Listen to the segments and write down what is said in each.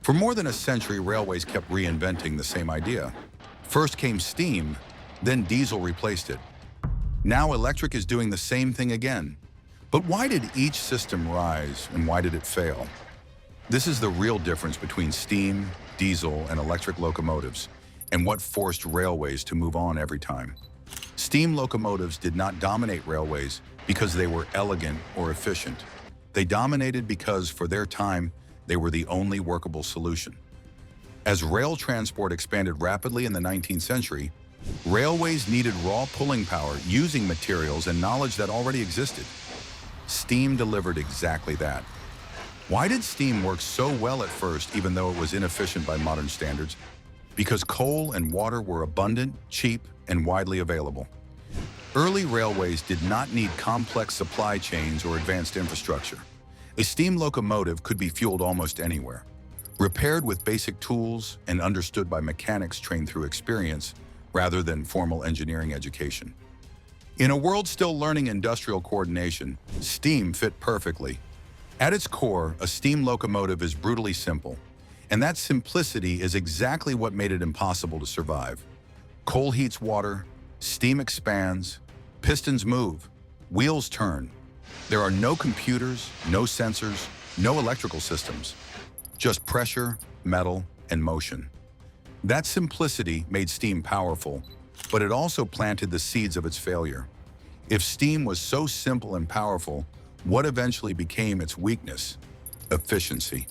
For more than a century, railways kept reinventing the same idea. First came steam, then diesel replaced it. Now electric is doing the same thing again. But why did each system rise and why did it fail? This is the real difference between steam, diesel, and electric locomotives, and what forced railways to move on every time. Steam locomotives did not dominate railways because they were elegant or efficient. They dominated because, for their time, they were the only workable solution. As rail transport expanded rapidly in the 19th century, railways needed raw pulling power using materials and knowledge that already existed. Steam delivered exactly that. Why did steam work so well at first, even though it was inefficient by modern standards? Because coal and water were abundant, cheap, and widely available. Early railways did not need complex supply chains or advanced infrastructure. A steam locomotive could be fueled almost anywhere. Repaired with basic tools and understood by mechanics trained through experience rather than formal engineering education. In a world still learning industrial coordination, steam fit perfectly. At its core, a steam locomotive is brutally simple, and that simplicity is exactly what made it impossible to survive. Coal heats water, steam expands, pistons move, wheels turn. There are no computers, no sensors, no electrical systems, just pressure, metal, and motion. That simplicity made steam powerful, but it also planted the seeds of its failure. If steam was so simple and powerful, what eventually became its weakness? Efficiency.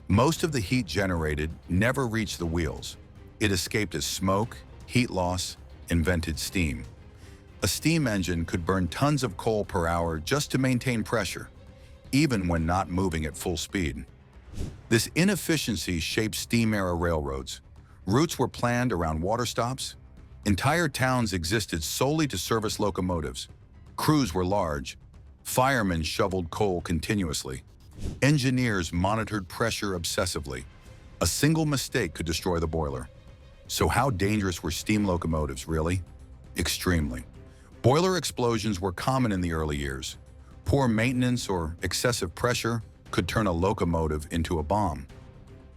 Most of the heat generated never reached the wheels. It escaped as smoke, heat loss, and vented steam. A steam engine could burn tons of coal per hour just to maintain pressure, even when not moving at full speed. This inefficiency shaped steam-era railroads. Routes were planned around water stops. Entire towns existed solely to service locomotives. Crews were large. Firemen shoveled coal continuously. Engineers monitored pressure obsessively. A single mistake could destroy the boiler. So how dangerous were steam locomotives, really? Extremely. Boiler explosions were common in the early years. Poor maintenance or excessive pressure could turn a locomotive into a bomb.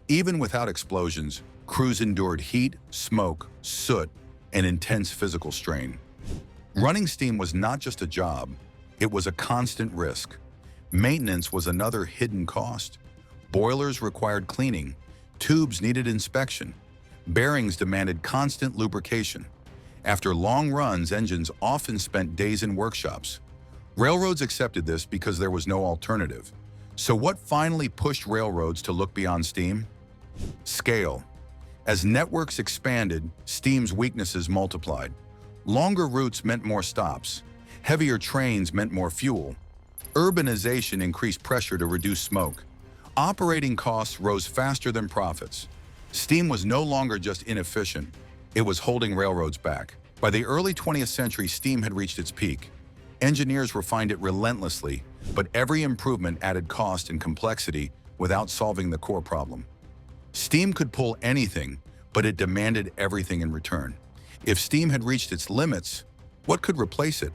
Even without explosions, crews endured heat, smoke, soot, and intense physical strain. Running steam was not just a job, it was a constant risk. Maintenance was another hidden cost. Boilers required cleaning, tubes needed inspection, bearings demanded constant lubrication. After long runs, engines often spent days in workshops. Railroads accepted this because there was no alternative. So what finally pushed railroads to look beyond steam? Scale. As networks expanded, steam's weaknesses multiplied. Longer routes meant more stops. Heavier trains meant more fuel. Urbanization increased pressure to reduce smoke. Operating costs rose faster than profits. Steam was no longer just inefficient, it was holding railroads back. By the early 20th century, steam had reached its peak. Engineers refined it relentlessly, but every improvement added cost and complexity without solving the core problem. Steam could pull anything, but it demanded everything in return. If steam had reached its limits, what could replace it?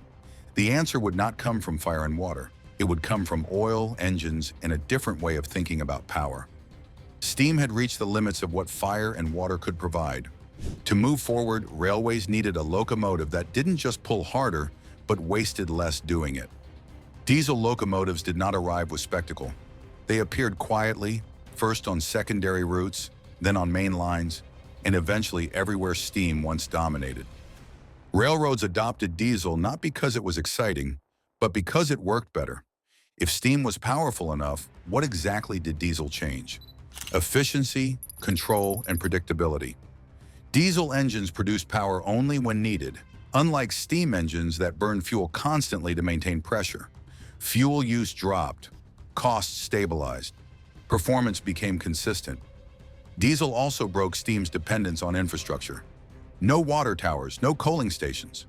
The answer would not come from fire and water. It would come from oil, engines, and a different way of thinking about power. Steam had reached the limits of what fire and water could provide. To move forward, railways needed a locomotive that didn't just pull harder, but wasted less doing it. Diesel locomotives did not arrive with spectacle. They appeared quietly, first on secondary routes, then on main lines, and eventually everywhere steam once dominated. Railroads adopted diesel not because it was exciting, but because it worked better. If steam was powerful enough, what exactly did diesel change? Efficiency, control, and predictability. Diesel engines produced power only when needed, unlike steam engines that burned fuel constantly to maintain pressure. Fuel use dropped, costs stabilized, performance became consistent. Diesel also broke steam's dependence on infrastructure. No water towers, no coaling stations.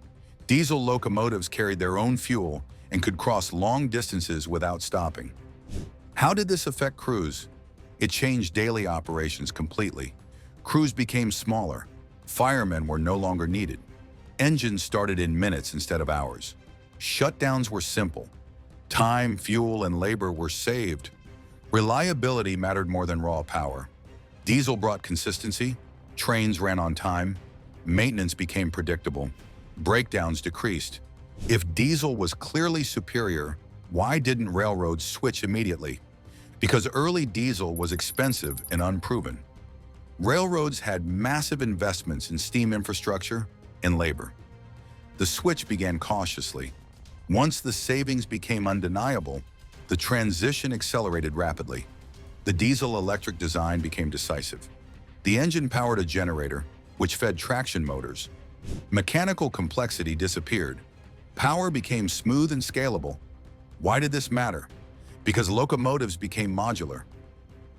Diesel locomotives carried their own fuel and could cross long distances without stopping. How did this affect crews? It changed daily operations completely. Crews became smaller. Firemen were no longer needed. Engines started in minutes instead of hours. Shutdowns were simple. Time, fuel, and labor were saved. Reliability mattered more than raw power. Diesel brought consistency, trains ran on time, maintenance became predictable, breakdowns decreased. If diesel was clearly superior, why didn't railroads switch immediately? Because early diesel was expensive and unproven. Railroads had massive investments in steam infrastructure and labor. The switch began cautiously. Once the savings became undeniable, the transition accelerated rapidly. The diesel-electric design became decisive. The engine powered a generator, which fed traction motors. Mechanical complexity disappeared. Power became smooth and scalable. Why did this matter? Because locomotives became modular.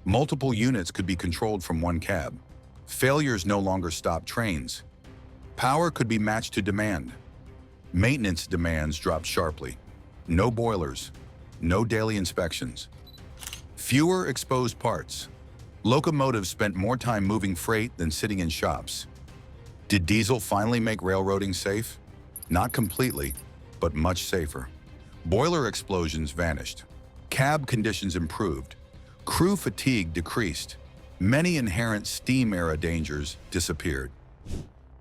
Multiple units could be controlled from one cab. Failures no longer stopped trains. Power could be matched to demand. Maintenance demands dropped sharply. No boilers, no daily inspections. Fewer exposed parts. Locomotives spent more time moving freight than sitting in shops. Did diesel finally make railroading safe? Not completely, but much safer. Boiler explosions vanished. Cab conditions improved. Crew fatigue decreased. Many inherent steam-era dangers disappeared.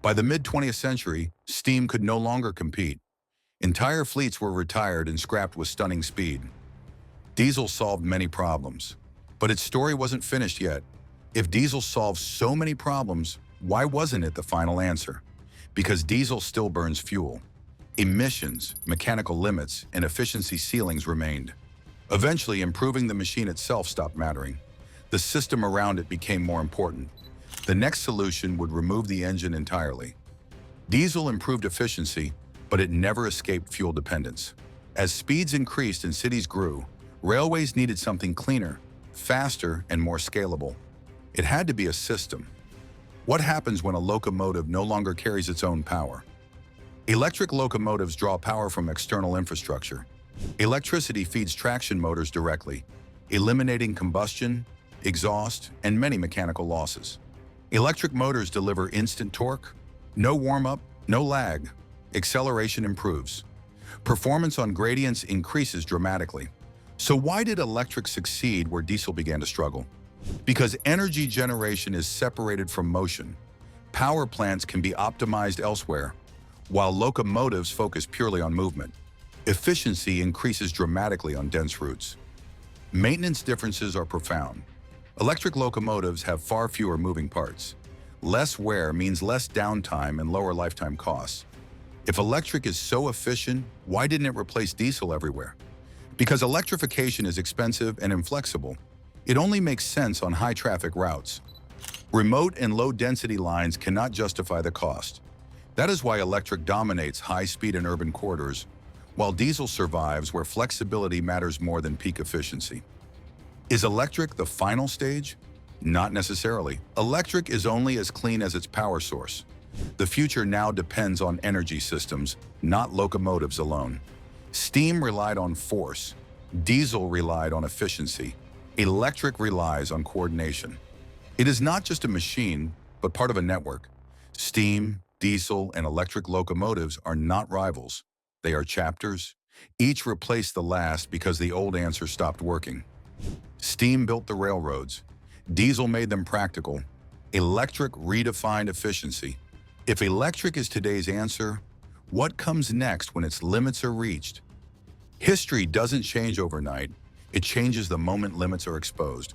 By the mid-20th century, steam could no longer compete. Entire fleets were retired and scrapped with stunning speed. Diesel solved many problems, but its story wasn't finished yet. If diesel solved so many problems, why wasn't it the final answer? Because diesel still burns fuel. Emissions, mechanical limits, and efficiency ceilings remained. Eventually, improving the machine itself stopped mattering. The system around it became more important. The next solution would remove the engine entirely. Diesel improved efficiency, but it never escaped fuel dependence. As speeds increased and cities grew, railways needed something cleaner, faster, and more scalable. It had to be a system. What happens when a locomotive no longer carries its own power? Electric locomotives draw power from external infrastructure. Electricity feeds traction motors directly, eliminating combustion, exhaust, and many mechanical losses. Electric motors deliver instant torque, no warm-up, no lag. Acceleration improves. Performance on gradients increases dramatically. So why did electric succeed where diesel began to struggle? Because energy generation is separated from motion. Power plants can be optimized elsewhere, while locomotives focus purely on movement. Efficiency increases dramatically on dense routes. Maintenance differences are profound. Electric locomotives have far fewer moving parts. Less wear means less downtime and lower lifetime costs. If electric is so efficient, why didn't it replace diesel everywhere? Because electrification is expensive and inflexible. It only makes sense on high-traffic routes. Remote and low-density lines cannot justify the cost. That is why electric dominates high-speed and urban corridors, while diesel survives where flexibility matters more than peak efficiency. Is electric the final stage? Not necessarily. Electric is only as clean as its power source. The future now depends on energy systems, not locomotives alone. Steam relied on force. Diesel relied on efficiency. Electric relies on coordination. It is not just a machine, but part of a network. Steam, diesel, and electric locomotives are not rivals. They are chapters. Each replaced the last because the old answer stopped working. Steam built the railroads. Diesel made them practical. Electric redefined efficiency. If electric is today's answer, what comes next when its limits are reached? History doesn't change overnight. It changes the moment limits are exposed.